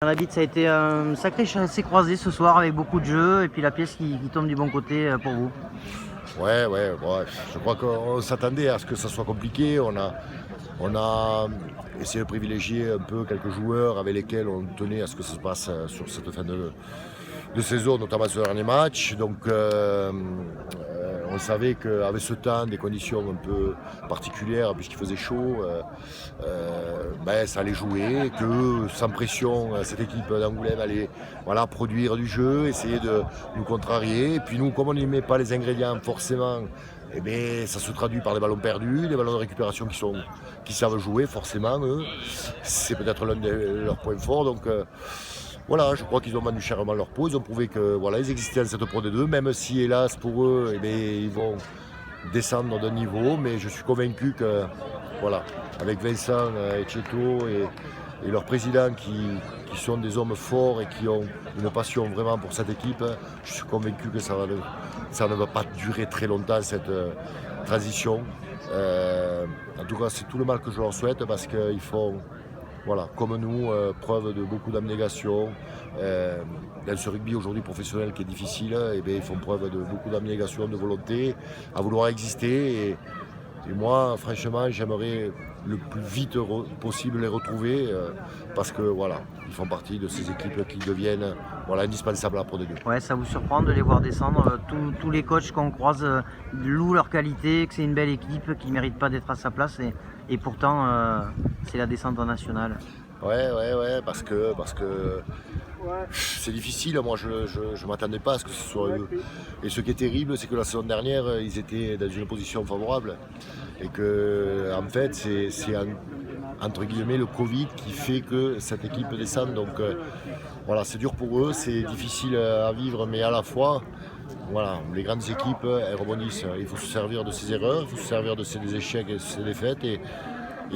La bite, ça a été un sacré chassé croisé ce soir avec beaucoup de jeux et puis la pièce qui tombe du bon côté pour vous. Ouais, je crois qu'on s'attendait à ce que ça soit compliqué. On a essayé de privilégier un peu quelques joueurs avec lesquels on tenait à ce que ça se passe sur cette fin de saison, notamment sur le dernier match. Donc on savait qu'avec ce temps, des conditions un peu particulières, puisqu'il faisait chaud, ça allait jouer, que sans pression, cette équipe d'Angoulême allait produire du jeu, essayer de nous contrarier. Et puis nous, comme on n'y met pas les ingrédients forcément, ça se traduit par des ballons perdus, des ballons de récupération qui savent jouer forcément, eux. C'est peut-être l'un de leurs points forts. Donc je crois qu'ils ont vendu chèrement leur peau. Ils ont prouvé qu'ils existaient dans cette Pro D2, même si hélas pour eux, ils vont descendre d'un niveau. Mais je suis convaincu que avec Vincent Etcheto et leurs présidents qui sont des hommes forts et qui ont une passion vraiment pour cette équipe, je suis convaincu que ça ne va pas durer très longtemps cette transition. En tout cas, c'est tout le mal que je leur souhaite parce qu'ils font, comme nous, preuve de beaucoup d'abnégation. Dans ce rugby aujourd'hui professionnel qui est difficile, ils font preuve de beaucoup d'abnégation, de volonté, à vouloir exister. Et moi, franchement, j'aimerais le plus vite possible les retrouver parce que ils font partie de ces équipes qui deviennent indispensables à la Pro D2. Ouais, ça vous surprend de les voir descendre. Tous les coachs qu'on croise louent leur qualité, que c'est une belle équipe qui ne mérite pas d'être à sa place et pourtant c'est la descente en nationale. Ouais, parce que c'est difficile. Moi, je ne m'attendais pas à ce que ce soit eux. Et ce qui est terrible, c'est que la saison dernière, ils étaient dans une position favorable. Et que, en fait, c'est entre guillemets le Covid qui fait que cette équipe descend. Donc, c'est dur pour eux, c'est difficile à vivre, mais à la fois, les grandes équipes, elles rebondissent. Il faut se servir de ces erreurs, il faut se servir de ces échecs et de ces défaites. Et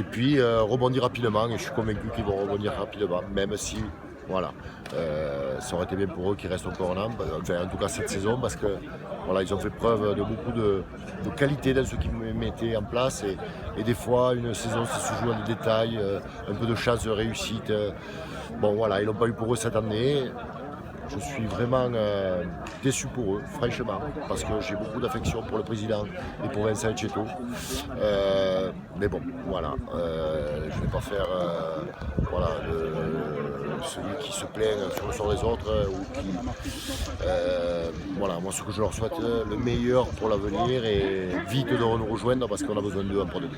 puis rebondir rapidement, et je suis convaincu qu'ils vont rebondir rapidement, même si ça aurait été bien pour eux qu'ils restent encore en tout cas cette saison, parce que ils ont fait preuve de beaucoup de qualité dans ce qu'ils mettaient en place, et des fois une saison ça se joue dans des détails, un peu de chance de réussite. Ils n'ont pas eu pour eux cette année. Je suis vraiment déçu pour eux, franchement, parce que j'ai beaucoup d'affection pour le président et pour Vincent Etcheto. Mais bon, je ne vais pas faire celui qui se plaint sur le sort des autres. Moi, ce que je leur souhaite, le meilleur pour l'avenir et vite de nous rejoindre parce qu'on a besoin d'eux en Pro D2.